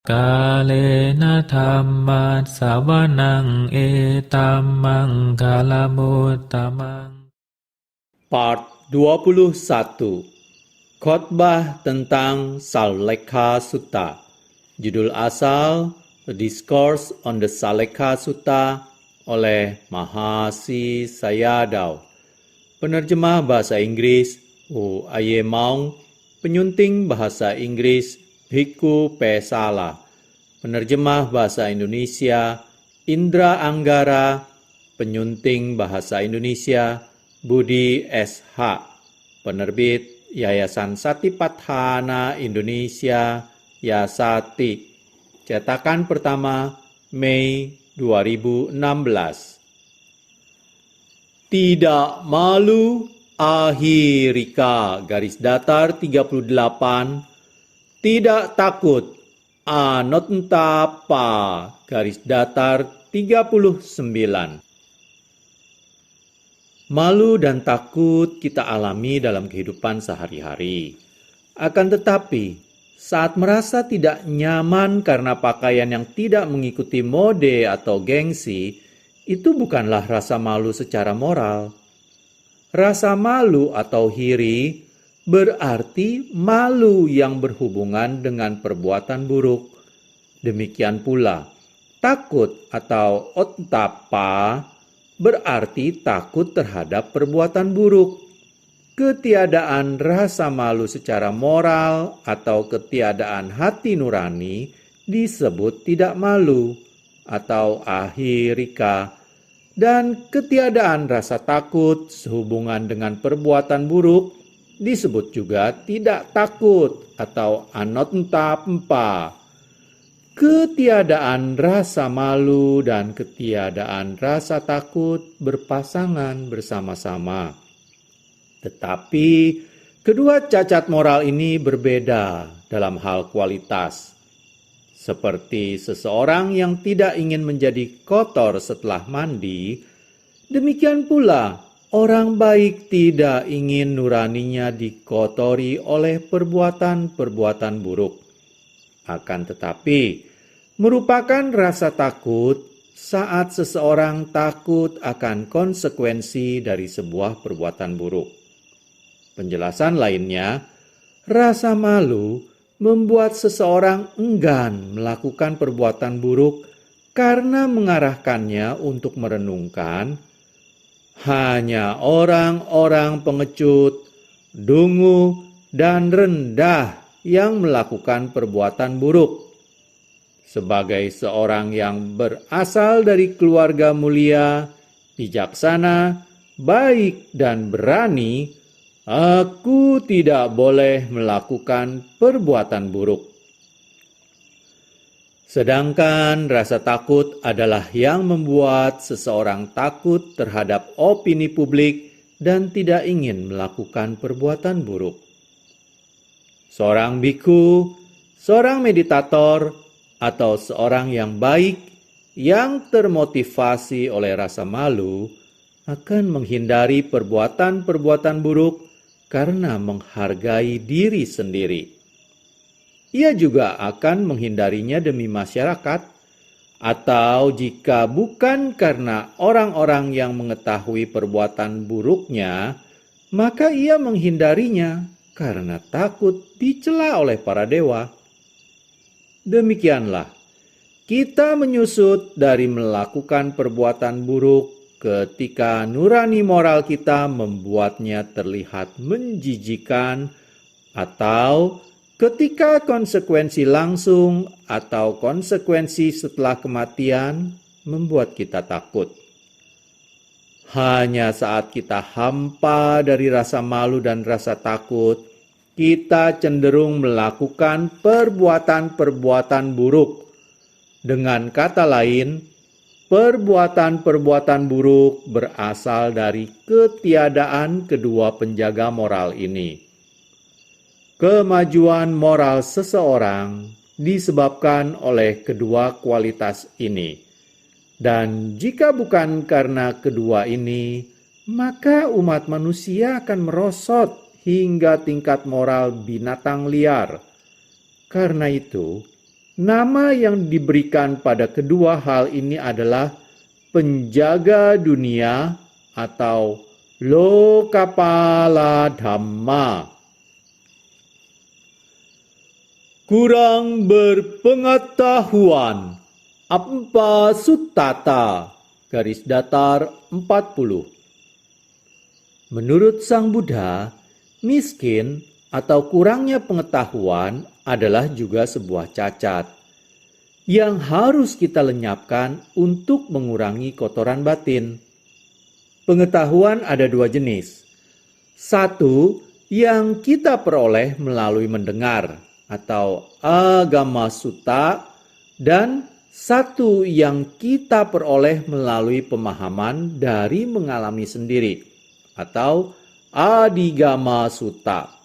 Kalena dhammat sawanang etamang kalamuttamang. Part 21. Khotbah tentang Salekha Sutta. Judul asal The Discourse on the Salekha Sutta oleh Mahasi Sayadaw. Penerjemah bahasa Inggris U. Aye Maung. Penyunting bahasa Inggris Bhikkhu Pesala. Penerjemah bahasa Indonesia Indra Anggara. Penyunting bahasa Indonesia Budi S.H. Penerbit Yayasan Satipatthana Indonesia Yasati. Cetakan pertama Mei 2016. Tidak malu Ahirika _38. Tidak takut Anottapa _39. Malu dan takut kita alami dalam kehidupan sehari-hari. Akan tetapi, saat merasa tidak nyaman karena pakaian yang tidak mengikuti mode atau gengsi, itu bukanlah rasa malu secara moral. Rasa malu atau hiri berarti malu yang berhubungan dengan perbuatan buruk. Demikian pula, takut atau ottappa berarti takut terhadap perbuatan buruk. Ketiadaan rasa malu secara moral atau ketiadaan hati nurani disebut tidak malu atau ahirika. Dan ketiadaan rasa takut sehubungan dengan perbuatan buruk disebut juga tidak takut atau anottappa. Ketiadaan rasa malu dan ketiadaan rasa takut berpasangan bersama-sama. Tetapi kedua cacat moral ini berbeda dalam hal kualitas. Seperti seseorang yang tidak ingin menjadi kotor setelah mandi, demikian pula orang baik tidak ingin nuraninya dikotori oleh perbuatan-perbuatan buruk. Akan tetapi, merupakan rasa takut saat seseorang takut akan konsekuensi dari sebuah perbuatan buruk. Penjelasan lainnya, rasa malu membuat seseorang enggan melakukan perbuatan buruk karena mengarahkannya untuk merenungkan hanya orang-orang pengecut, dungu, dan rendah yang melakukan perbuatan buruk. Sebagai seorang yang berasal dari keluarga mulia, bijaksana, baik, dan berani, aku tidak boleh melakukan perbuatan buruk. Sedangkan rasa takut adalah yang membuat seseorang takut terhadap opini publik dan tidak ingin melakukan perbuatan buruk. Seorang bhikkhu, seorang meditator, atau seorang yang baik yang termotivasi oleh rasa malu akan menghindari perbuatan-perbuatan buruk karena menghargai diri sendiri. Ia juga akan menghindarinya demi masyarakat, atau jika bukan karena orang-orang yang mengetahui perbuatan buruknya, maka ia menghindarinya karena takut dicela oleh para dewa. Demikianlah, kita menyusut dari melakukan perbuatan buruk ketika nurani moral kita membuatnya terlihat menjijikan, atau ketika konsekuensi langsung atau konsekuensi setelah kematian membuat kita takut. Hanya saat kita hampa dari rasa malu dan rasa takut, kita cenderung melakukan perbuatan-perbuatan buruk. Dengan kata lain, perbuatan-perbuatan buruk berasal dari ketiadaan kedua penjaga moral ini. Kemajuan moral seseorang disebabkan oleh kedua kualitas ini. Dan jika bukan karena kedua ini, maka umat manusia akan merosot hingga tingkat moral binatang liar. Karena itu, Nama yang diberikan pada kedua hal ini adalah penjaga dunia atau Lokapala Dhamma. Kurang berpengetahuan. Ampa Suttata, garis datar 40. Menurut Sang Buddha, miskin atau kurangnya pengetahuan adalah juga sebuah cacat yang harus kita lenyapkan untuk mengurangi kotoran batin. Pengetahuan ada dua jenis. Satu, yang kita peroleh melalui mendengar atau agama sutta, dan satu yang kita peroleh melalui pemahaman dari mengalami sendiri atau adigama sutta.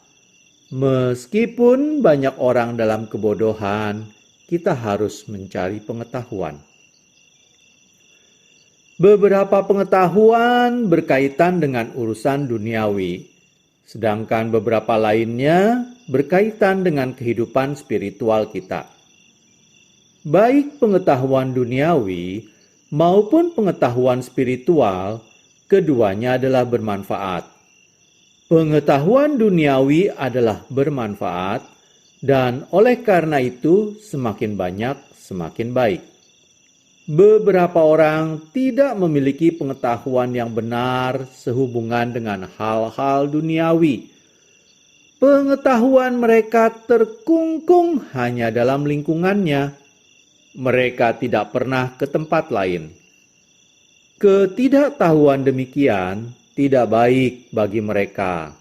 Meskipun banyak orang dalam kebodohan, kita harus mencari pengetahuan. Beberapa pengetahuan berkaitan dengan urusan duniawi, sedangkan beberapa lainnya berkaitan dengan kehidupan spiritual kita. Baik pengetahuan duniawi maupun pengetahuan spiritual, keduanya adalah bermanfaat. Pengetahuan duniawi adalah bermanfaat, dan oleh karena itu semakin banyak semakin baik. Beberapa orang tidak memiliki pengetahuan yang benar sehubungan dengan hal-hal duniawi. Pengetahuan mereka terkungkung hanya dalam lingkungannya. Mereka tidak pernah ke tempat lain. Ketidaktahuan demikian tidak baik bagi mereka,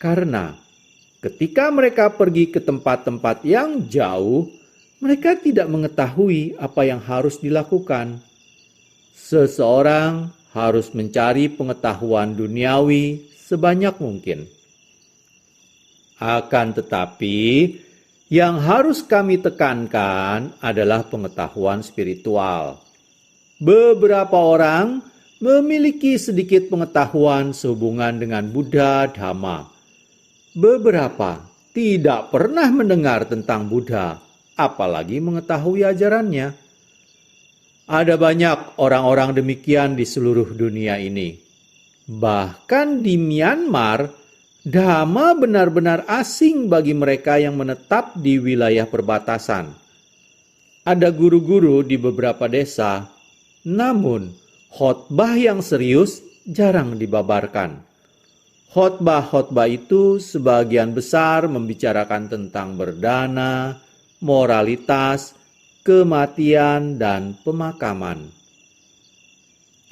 karena ketika mereka pergi ke tempat-tempat yang jauh, mereka tidak mengetahui apa yang harus dilakukan. Seseorang harus mencari pengetahuan duniawi sebanyak mungkin. Akan tetapi, yang harus kami tekankan adalah pengetahuan spiritual. Beberapa orang memiliki sedikit pengetahuan sehubungan dengan Buddha Dhamma. Beberapa tidak pernah mendengar tentang Buddha, apalagi mengetahui ajarannya. Ada banyak orang-orang demikian di seluruh dunia ini. Bahkan di Myanmar, Dhamma benar-benar asing bagi mereka yang menetap di wilayah perbatasan. Ada guru-guru di beberapa desa, namun khotbah yang serius jarang dibabarkan. Khotbah-khotbah itu sebagian besar membicarakan tentang berdana, moralitas, kematian, dan pemakaman.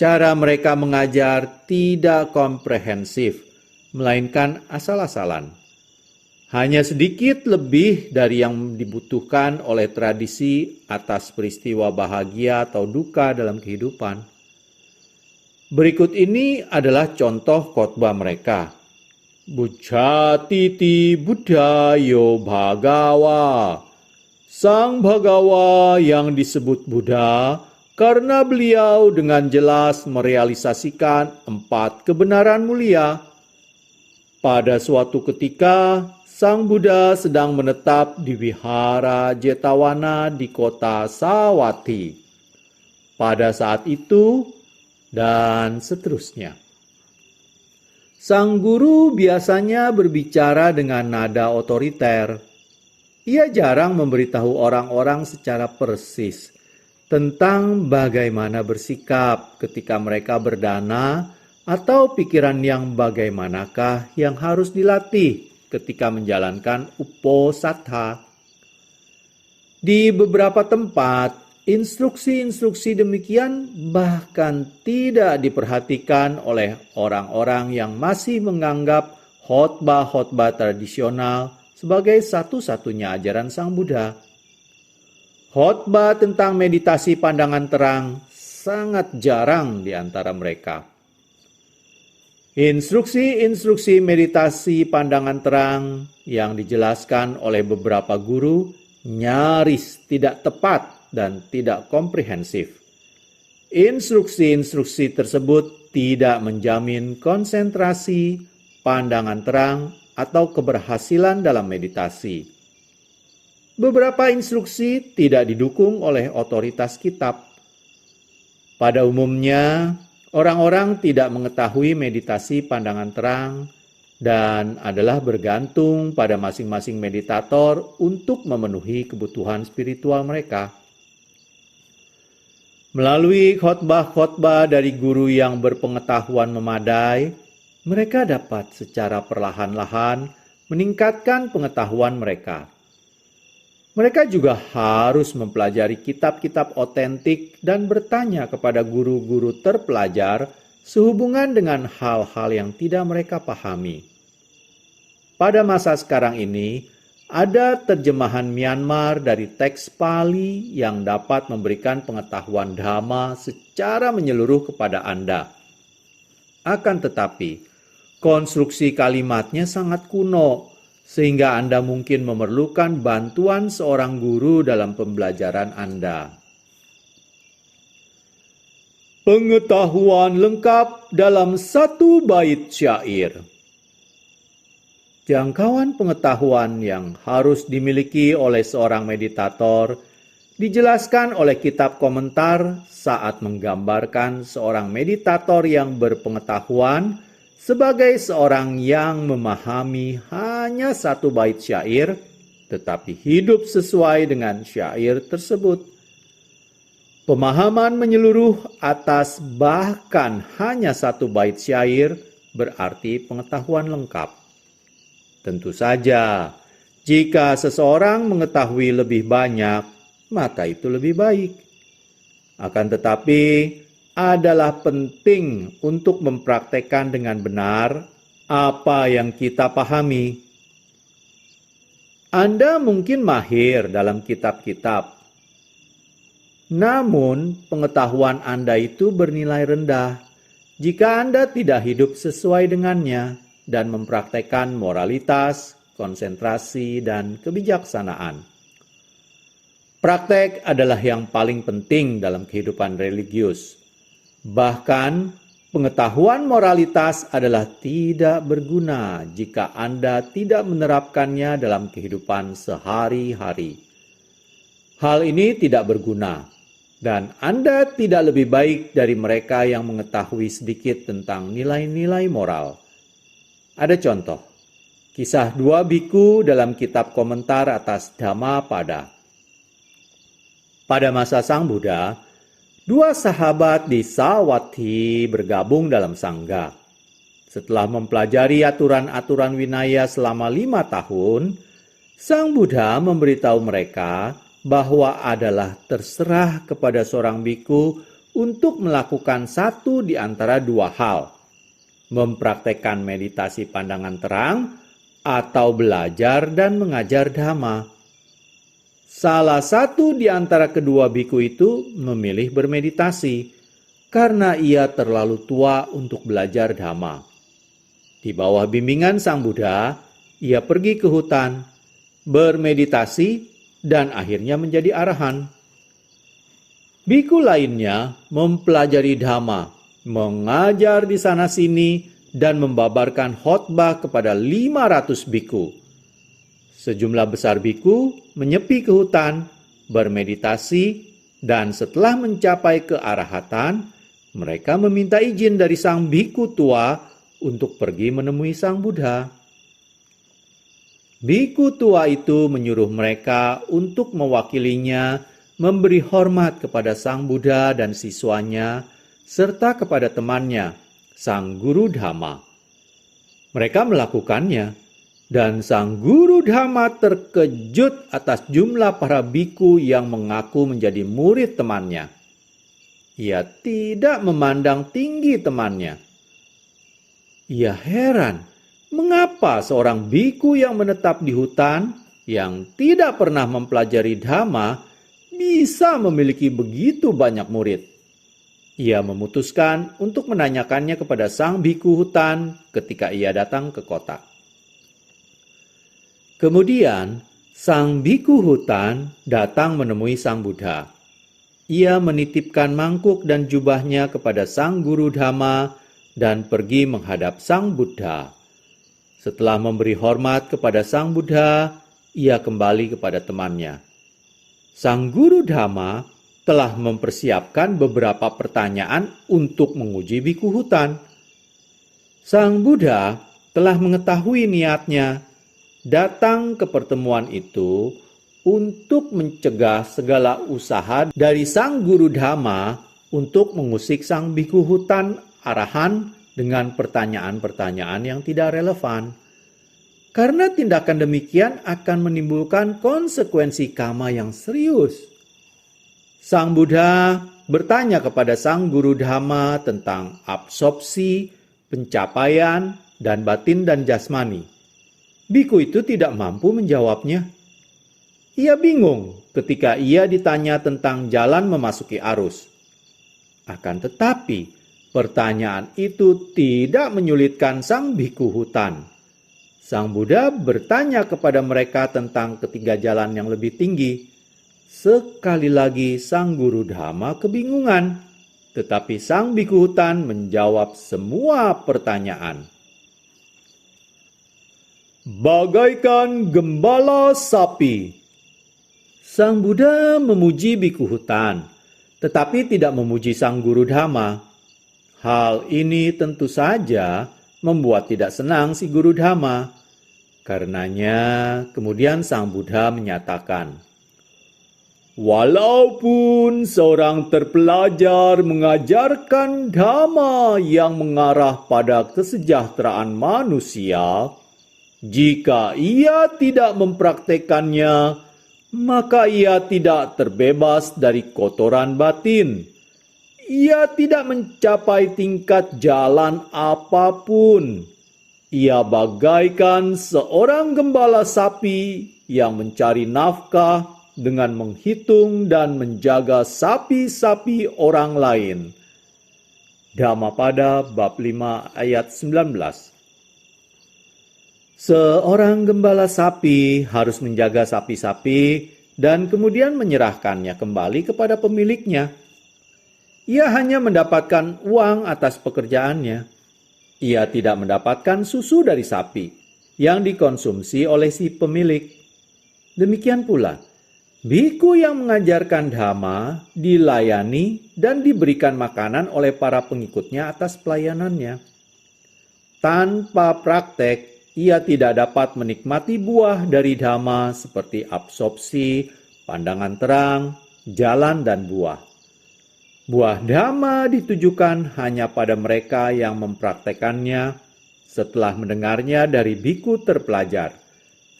Cara mereka mengajar tidak komprehensif, melainkan asal-asalan. Hanya sedikit lebih dari yang dibutuhkan oleh tradisi atas peristiwa bahagia atau duka dalam kehidupan. Berikut ini adalah contoh khotbah mereka. Buchatiti Buddhayo Bhagawa. Sang Bhagawa yang disebut Buddha karena beliau dengan jelas merealisasikan 4 kebenaran mulia. Pada suatu ketika, Sang Buddha sedang menetap di Wihara Jetawana di kota Savatthi. Pada saat itu, dan seterusnya. Sang guru biasanya berbicara dengan nada otoriter. Ia jarang memberitahu orang-orang secara persis tentang bagaimana bersikap ketika mereka berdana, atau pikiran yang bagaimanakah yang harus dilatih ketika menjalankan uposatha. Di beberapa tempat, instruksi-instruksi demikian bahkan tidak diperhatikan oleh orang-orang yang masih menganggap khotbah-khotbah tradisional sebagai satu-satunya ajaran Sang Buddha. Khotbah tentang meditasi pandangan terang sangat jarang di antara mereka. Instruksi-instruksi meditasi pandangan terang yang dijelaskan oleh beberapa guru nyaris tidak tepat dan tidak komprehensif. Instruksi-instruksi tersebut tidak menjamin konsentrasi, pandangan terang, atau keberhasilan dalam meditasi. beberapa instruksi tidak didukung oleh otoritas kitab. Pada umumnya, orang-orang tidak mengetahui meditasi pandangan terang dan adalah bergantung pada masing-masing meditator untuk memenuhi kebutuhan spiritual mereka. Melalui khotbah-khotbah dari guru yang berpengetahuan memadai, mereka dapat secara perlahan-lahan meningkatkan pengetahuan mereka. Mereka juga harus mempelajari kitab-kitab otentik dan bertanya kepada guru-guru terpelajar sehubungan dengan hal-hal yang tidak mereka pahami. Pada masa sekarang ini, ada terjemahan Myanmar dari teks Pali yang dapat memberikan pengetahuan Dhamma secara menyeluruh kepada Anda. Akan tetapi, konstruksi kalimatnya sangat kuno, sehingga Anda mungkin memerlukan bantuan seorang guru dalam pembelajaran Anda. Pengetahuan lengkap dalam satu bait syair. Jangkauan pengetahuan yang harus dimiliki oleh seorang meditator dijelaskan oleh kitab komentar saat menggambarkan seorang meditator yang berpengetahuan sebagai seorang yang memahami hanya satu bait syair, tetapi hidup sesuai dengan syair tersebut. Pemahaman menyeluruh atas bahkan hanya satu bait syair berarti pengetahuan lengkap. Tentu saja, jika seseorang mengetahui lebih banyak, maka itu lebih baik. Akan tetapi, adalah penting untuk mempraktekkan dengan benar apa yang kita pahami. Anda mungkin mahir dalam kitab-kitab, namun pengetahuan Anda itu bernilai rendah jika Anda tidak hidup sesuai dengannya dan mempraktekkan moralitas, konsentrasi, dan kebijaksanaan. Praktek adalah yang paling penting dalam kehidupan religius. Bahkan, pengetahuan moralitas adalah tidak berguna jika Anda tidak menerapkannya dalam kehidupan sehari-hari. Hal ini tidak berguna, dan Anda tidak lebih baik dari mereka yang mengetahui sedikit tentang nilai-nilai moral. Ada contoh, kisah dua biku dalam kitab komentar atas Dhammapada. Pada masa Sang Buddha, dua sahabat di Savatthi bergabung dalam sangga. Setelah mempelajari aturan-aturan winaya selama 5 tahun, Sang Buddha memberitahu mereka bahwa adalah terserah kepada seorang biku untuk melakukan satu di antara dua hal, mempraktekkan meditasi pandangan terang atau belajar dan mengajar Dhamma. Salah satu di antara kedua biku itu memilih bermeditasi karena ia terlalu tua untuk belajar Dhamma. Di bawah bimbingan Sang Buddha, ia pergi ke hutan, bermeditasi, dan akhirnya menjadi arahan. Biku lainnya mempelajari Dhamma, mengajar di sana-sini, dan membabarkan khotbah kepada 500 biku. Sejumlah besar biku menyepi ke hutan, bermeditasi, dan setelah mencapai kearahatan, mereka meminta izin dari sang biku tua untuk pergi menemui Sang Buddha. Biku tua itu menyuruh mereka untuk mewakilinya memberi hormat kepada Sang Buddha dan siswanya, serta kepada temannya, Sang Guru Dhamma. Mereka melakukannya. Dan Sang Guru Dhamma terkejut atas jumlah para biku yang mengaku menjadi murid temannya. Ia tidak memandang tinggi temannya. Ia heran, mengapa seorang biku yang menetap di hutan, yang tidak pernah mempelajari Dhamma, bisa memiliki begitu banyak murid. Ia memutuskan untuk menanyakannya kepada sang biku hutan ketika ia datang ke kota. Kemudian, sang biku hutan datang menemui Sang Buddha. Ia menitipkan mangkuk dan jubahnya kepada Sang Guru Dhamma dan pergi menghadap Sang Buddha. Setelah memberi hormat kepada Sang Buddha, ia kembali kepada temannya. Sang guru Dhamma telah mempersiapkan beberapa pertanyaan untuk menguji biku hutan. Sang Buddha telah mengetahui niatnya datang ke pertemuan itu untuk mencegah segala usaha dari sang guru Dhamma untuk mengusik sang biku hutan arahan dengan pertanyaan-pertanyaan yang tidak relevan. Karena tindakan demikian akan menimbulkan konsekuensi karma yang serius. Sang Buddha bertanya kepada sang guru Dhamma tentang absorpsi, pencapaian, dan batin dan jasmani. Biku itu tidak mampu menjawabnya. Ia bingung ketika ia ditanya tentang jalan memasuki arus. Akan tetapi, pertanyaan itu tidak menyulitkan sang biku hutan. Sang Buddha bertanya kepada mereka tentang ketiga jalan yang lebih tinggi. Sekali lagi sang guru Dhamma kebingungan, tetapi sang biku hutan menjawab semua pertanyaan. Bagaikan gembala sapi. Sang Buddha memuji biku hutan, tetapi tidak memuji sang guru Dhamma. Hal ini tentu saja membuat tidak senang si guru Dhamma. Karenanya kemudian sang Buddha menyatakan, walaupun seorang terpelajar mengajarkan Dhamma yang mengarah pada kesejahteraan manusia, jika ia tidak mempraktekannya, maka ia tidak terbebas dari kotoran batin. Ia tidak mencapai tingkat jalan apapun. Ia bagaikan seorang gembala sapi yang mencari nafkah dengan menghitung dan menjaga sapi-sapi orang lain. Dhammapada bab 5 ayat 19. Seorang gembala sapi harus menjaga sapi-sapi dan kemudian menyerahkannya kembali kepada pemiliknya. Ia hanya mendapatkan uang atas pekerjaannya. Ia tidak mendapatkan susu dari sapi yang dikonsumsi oleh si pemilik. Demikian pula, biku yang mengajarkan Dhamma dilayani dan diberikan makanan oleh para pengikutnya atas pelayanannya. Tanpa praktek, ia tidak dapat menikmati buah dari Dhamma seperti absorpsi, pandangan terang, jalan, dan buah. Buah Dhamma ditujukan hanya pada mereka yang mempraktekannya setelah mendengarnya dari biku terpelajar.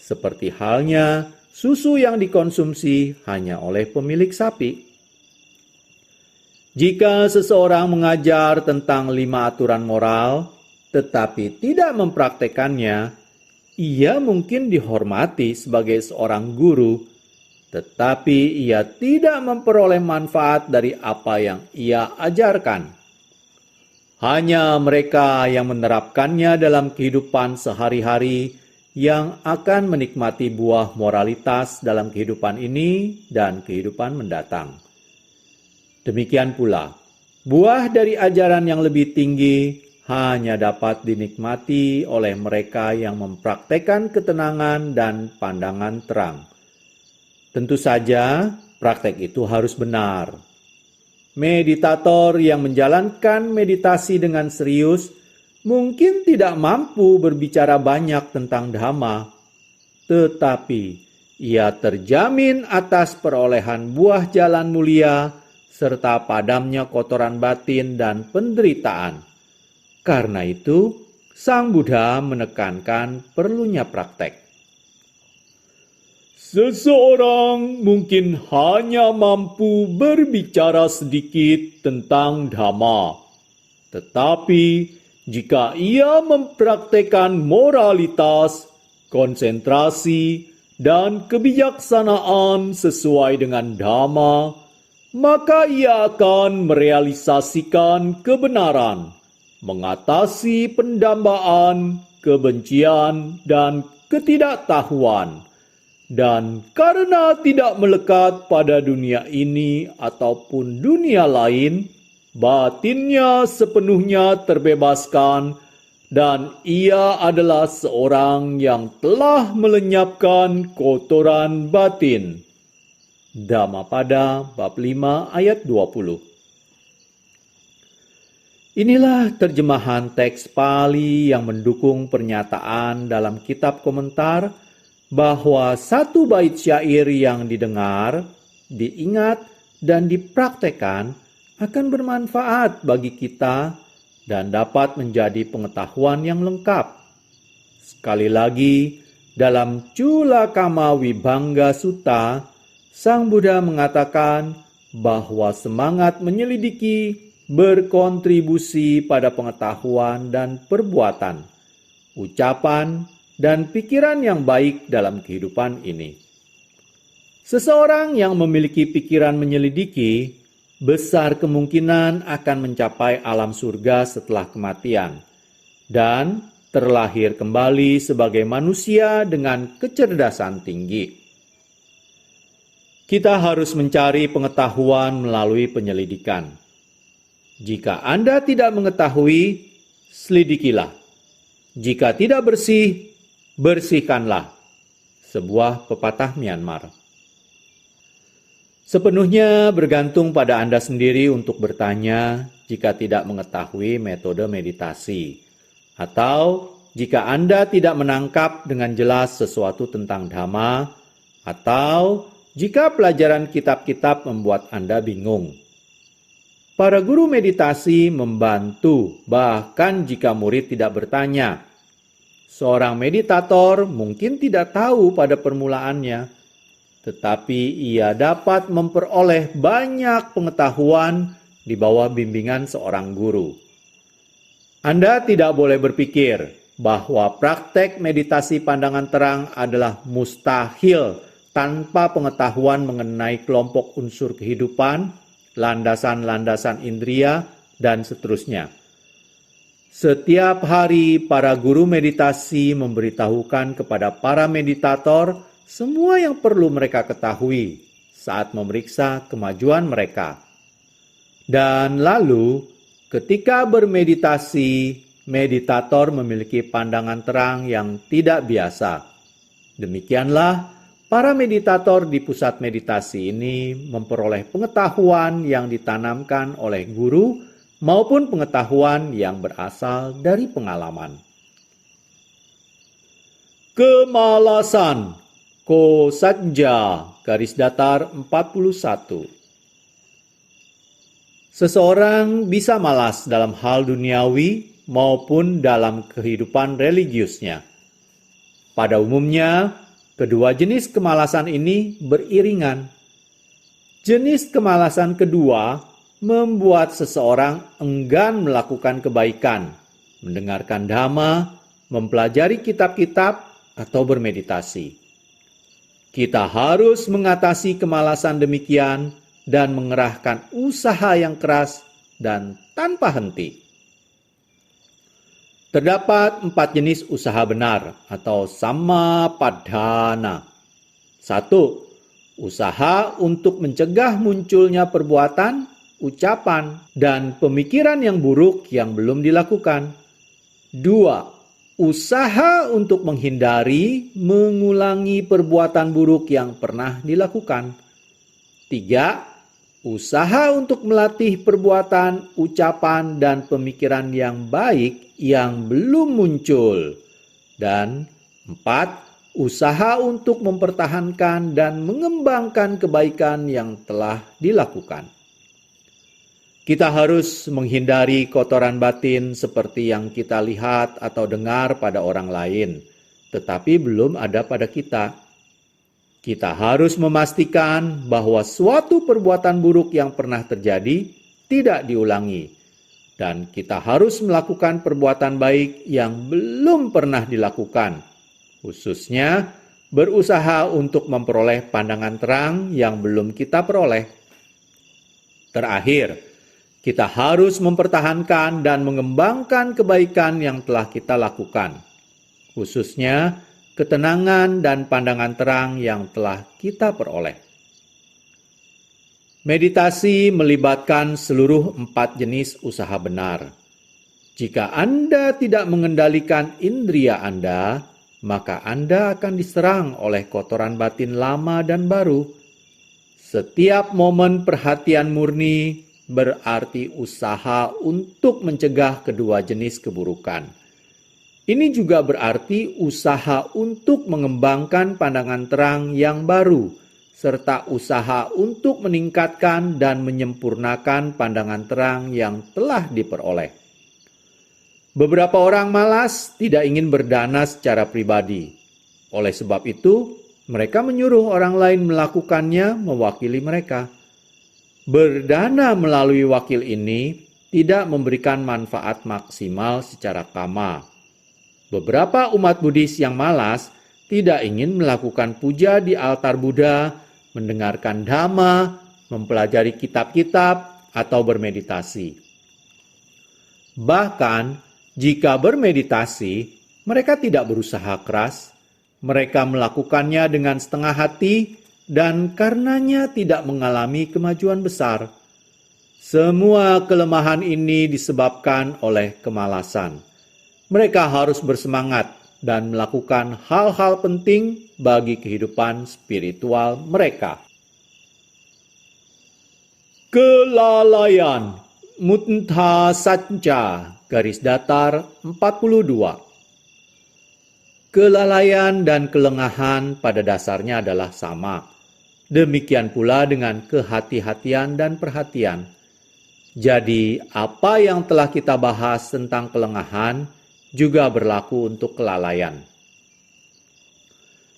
Seperti halnya susu yang dikonsumsi hanya oleh pemilik sapi. Jika seseorang mengajar tentang 5 aturan moral, tetapi tidak mempraktekannya, ia mungkin dihormati sebagai seorang guru, tetapi ia tidak memperoleh manfaat dari apa yang ia ajarkan. Hanya mereka yang menerapkannya dalam kehidupan sehari-hari yang akan menikmati buah moralitas dalam kehidupan ini dan kehidupan mendatang. Demikian pula, buah dari ajaran yang lebih tinggi hanya dapat dinikmati oleh mereka yang mempraktekkan ketenangan dan pandangan terang. Tentu saja, praktek itu harus benar. Meditator yang menjalankan meditasi dengan serius mungkin tidak mampu berbicara banyak tentang Dhamma, tetapi ia terjamin atas perolehan buah jalan mulia serta padamnya kotoran batin dan penderitaan. Karena itu, Sang Buddha menekankan perlunya praktek. Seseorang mungkin hanya mampu berbicara sedikit tentang Dhamma, tetapi jika ia mempraktekkan moralitas, konsentrasi, dan kebijaksanaan sesuai dengan Dhamma, maka ia akan merealisasikan kebenaran, mengatasi pendambaan, kebencian, dan ketidaktahuan. Dan karena tidak melekat pada dunia ini ataupun dunia lain, batinnya sepenuhnya terbebaskan dan ia adalah seorang yang telah melenyapkan kotoran batin. Dhammapada bab 5 ayat 20. Inilah terjemahan teks Pali yang mendukung pernyataan dalam kitab komentar bahwa satu bait syair yang didengar, diingat, dan dipraktekkan akan bermanfaat bagi kita dan dapat menjadi pengetahuan yang lengkap. Sekali lagi, dalam Culakama Vibhanga Sutta, Sang Buddha mengatakan bahwa semangat menyelidiki berkontribusi pada pengetahuan dan perbuatan, ucapan, dan pikiran yang baik dalam kehidupan ini. Seseorang yang memiliki pikiran menyelidiki besar kemungkinan akan mencapai alam surga setelah kematian dan terlahir kembali sebagai manusia dengan kecerdasan tinggi. Kita harus mencari pengetahuan melalui penyelidikan. Jika Anda tidak mengetahui, selidikilah. Jika tidak bersih, bersihkanlah. Sebuah pepatah Myanmar. Sepenuhnya bergantung pada Anda sendiri untuk bertanya jika tidak mengetahui metode meditasi, atau jika Anda tidak menangkap dengan jelas sesuatu tentang Dhamma, atau jika pelajaran kitab-kitab membuat Anda bingung. Para guru meditasi membantu bahkan jika murid tidak bertanya. Seorang meditator mungkin tidak tahu pada permulaannya, tetapi ia dapat memperoleh banyak pengetahuan di bawah bimbingan seorang guru. Anda tidak boleh berpikir bahwa praktek meditasi pandangan terang adalah mustahil tanpa pengetahuan mengenai kelompok unsur kehidupan, landasan-landasan indria, dan seterusnya. Setiap hari para guru meditasi memberitahukan kepada para meditator semua yang perlu mereka ketahui saat memeriksa kemajuan mereka. Dan lalu, ketika bermeditasi, meditator memiliki pandangan terang yang tidak biasa. Demikianlah, para meditator di pusat meditasi ini memperoleh pengetahuan yang ditanamkan oleh guru maupun pengetahuan yang berasal dari pengalaman. Kemalasan. Kosatja, garis datar 41. Seseorang bisa malas dalam hal duniawi maupun dalam kehidupan religiusnya. Pada umumnya, kedua jenis kemalasan ini beriringan. Jenis kemalasan kedua membuat seseorang enggan melakukan kebaikan, mendengarkan Dhamma, mempelajari kitab-kitab, atau bermeditasi. Kita harus mengatasi kemalasan demikian dan mengerahkan usaha yang keras dan tanpa henti. Terdapat 4 jenis usaha benar atau sammapadhana. 1. Usaha untuk mencegah munculnya perbuatan, ucapan, dan pemikiran yang buruk yang belum dilakukan. 2. Usaha untuk menghindari, mengulangi perbuatan buruk yang pernah dilakukan. 3. Usaha untuk melatih perbuatan, ucapan, dan pemikiran yang baik yang belum muncul. Dan 4. Usaha untuk mempertahankan dan mengembangkan kebaikan yang telah dilakukan. Kita harus menghindari kotoran batin seperti yang kita lihat atau dengar pada orang lain, tetapi belum ada pada kita. Kita harus memastikan bahwa suatu perbuatan buruk yang pernah terjadi tidak diulangi, dan kita harus melakukan perbuatan baik yang belum pernah dilakukan, khususnya berusaha untuk memperoleh pandangan terang yang belum kita peroleh. Terakhir, kita harus mempertahankan dan mengembangkan kebaikan yang telah kita lakukan, khususnya ketenangan dan pandangan terang yang telah kita peroleh. Meditasi melibatkan seluruh 4 jenis usaha benar. Jika Anda tidak mengendalikan indria Anda, maka Anda akan diserang oleh kotoran batin lama dan baru. Setiap momen perhatian murni berarti usaha untuk mencegah kedua jenis keburukan. Ini juga berarti usaha untuk mengembangkan pandangan terang yang baru, serta usaha untuk meningkatkan dan menyempurnakan pandangan terang yang telah diperoleh. Beberapa orang malas tidak ingin berdana secara pribadi. Oleh sebab itu, mereka menyuruh orang lain melakukannya mewakili mereka. Berdana melalui wakil ini tidak memberikan manfaat maksimal secara kama. Beberapa umat Buddhis yang malas tidak ingin melakukan puja di altar Buddha, mendengarkan dhamma, mempelajari kitab-kitab, atau bermeditasi. Bahkan, jika bermeditasi, mereka tidak berusaha keras, mereka melakukannya dengan setengah hati dan karenanya tidak mengalami kemajuan besar. Semua kelemahan ini disebabkan oleh kemalasan. Mereka harus bersemangat dan melakukan hal-hal penting bagi kehidupan spiritual mereka. Kelalaian, Muntha Sanca, garis datar 42. Kelalaian dan kelengahan pada dasarnya adalah sama. Demikian pula dengan kehati-hatian dan perhatian. Jadi, apa yang telah kita bahas tentang kelengahan juga berlaku untuk kelalaian.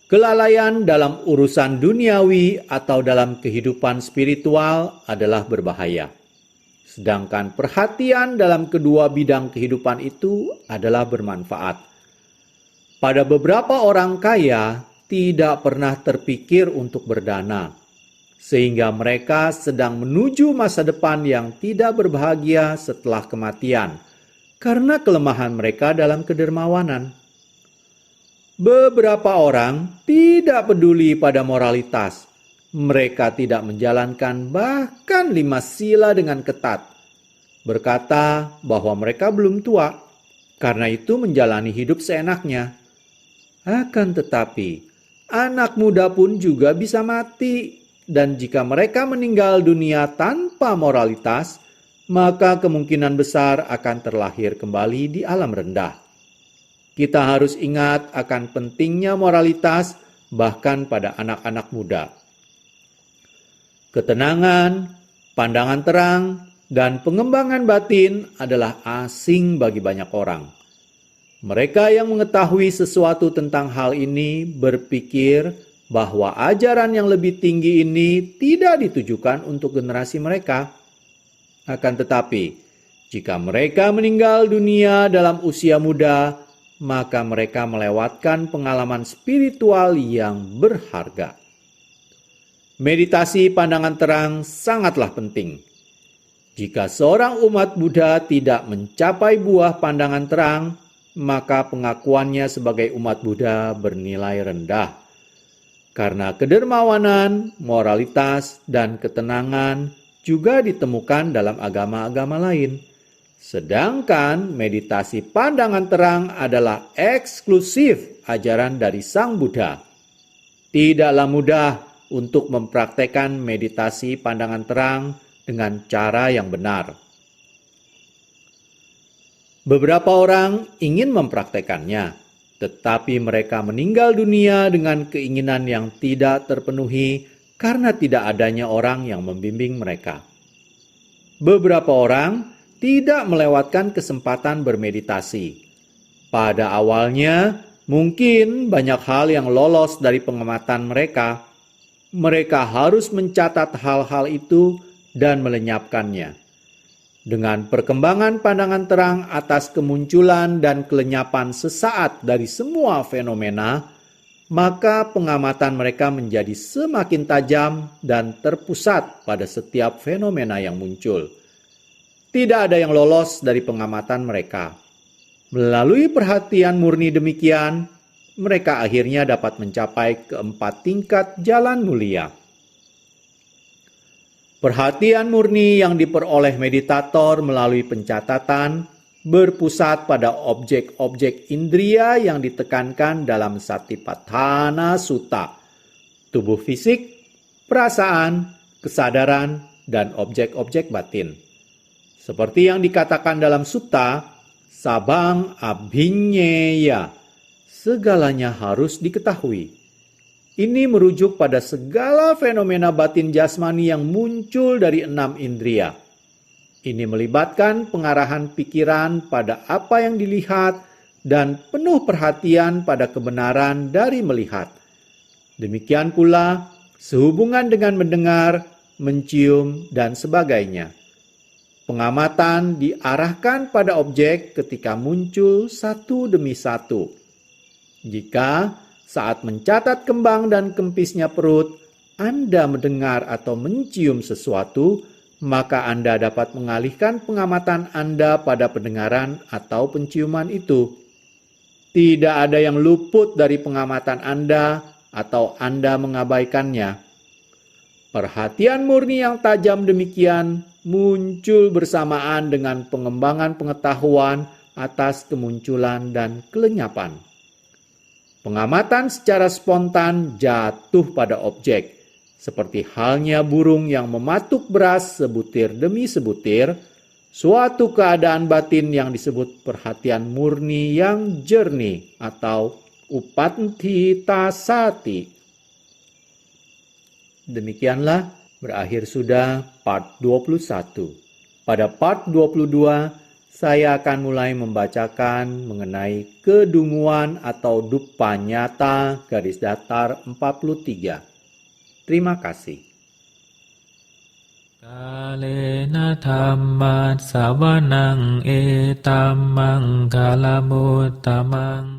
Kelalaian dalam urusan duniawi atau dalam kehidupan spiritual adalah berbahaya. Sedangkan perhatian dalam kedua bidang kehidupan itu adalah bermanfaat. Pada beberapa orang kaya tidak pernah terpikir untuk berdana, sehingga mereka sedang menuju masa depan yang tidak berbahagia setelah kematian, karena kelemahan mereka dalam kedermawanan. Beberapa orang tidak peduli pada moralitas. Mereka tidak menjalankan bahkan 5 sila dengan ketat. Berkata bahwa mereka belum tua, karena itu menjalani hidup seenaknya. Akan tetapi, anak muda pun juga bisa mati. Dan jika mereka meninggal dunia tanpa moralitas, maka kemungkinan besar akan terlahir kembali di alam rendah. Kita harus ingat akan pentingnya moralitas bahkan pada anak-anak muda. Ketenangan, pandangan terang, dan pengembangan batin adalah asing bagi banyak orang. Mereka yang mengetahui sesuatu tentang hal ini berpikir bahwa ajaran yang lebih tinggi ini tidak ditujukan untuk generasi mereka. Akan tetapi, jika mereka meninggal dunia dalam usia muda, maka mereka melewatkan pengalaman spiritual yang berharga. Meditasi pandangan terang sangatlah penting. Jika seorang umat Buddha tidak mencapai buah pandangan terang, maka pengakuannya sebagai umat Buddha bernilai rendah. Karena kedermawanan, moralitas, dan ketenangan juga ditemukan dalam agama-agama lain. Sedangkan meditasi pandangan terang adalah eksklusif ajaran dari Sang Buddha. Tidaklah mudah untuk mempraktekkan meditasi pandangan terang dengan cara yang benar. Beberapa orang ingin mempraktekannya, tetapi mereka meninggal dunia dengan keinginan yang tidak terpenuhi karena tidak adanya orang yang membimbing mereka. Beberapa orang tidak melewatkan kesempatan bermeditasi. Pada awalnya, mungkin banyak hal yang lolos dari pengamatan mereka. Mereka harus mencatat hal-hal itu dan melenyapkannya. Dengan perkembangan pandangan terang atas kemunculan dan kelenyapan sesaat dari semua fenomena, maka pengamatan mereka menjadi semakin tajam dan terpusat pada setiap fenomena yang muncul. Tidak ada yang lolos dari pengamatan mereka. Melalui perhatian murni demikian, mereka akhirnya dapat mencapai keempat tingkat jalan mulia. Perhatian murni yang diperoleh meditator melalui pencatatan berpusat pada objek-objek indria yang ditekankan dalam Satipatthana Sutta, tubuh fisik, perasaan, kesadaran, dan objek-objek batin. Seperti yang dikatakan dalam sutta, sabang abhinyeya, segalanya harus diketahui. Ini merujuk pada segala fenomena batin jasmani yang muncul dari 6 indria. Ini melibatkan pengarahan pikiran pada apa yang dilihat dan penuh perhatian pada kebenaran dari melihat. Demikian pula sehubungan dengan mendengar, mencium, dan sebagainya. Pengamatan diarahkan pada objek ketika muncul satu demi satu. Jika saat mencatat kembang dan kempisnya perut, Anda mendengar atau mencium sesuatu, maka Anda dapat mengalihkan pengamatan Anda pada pendengaran atau penciuman itu. Tidak ada yang luput dari pengamatan Anda atau Anda mengabaikannya. Perhatian murni yang tajam demikian muncul bersamaan dengan pengembangan pengetahuan atas kemunculan dan kelenyapan. Pengamatan secara spontan jatuh pada objek, seperti halnya burung yang mematuk beras sebutir demi sebutir, suatu keadaan batin yang disebut perhatian murni yang jernih atau upanthitasati. Demikianlah berakhir sudah part 21. Pada part 22, saya akan mulai membacakan mengenai kedunguan atau dupa nyata garis datar 43. Terima kasih. Kalena dhammat savanang etammang kalamutamang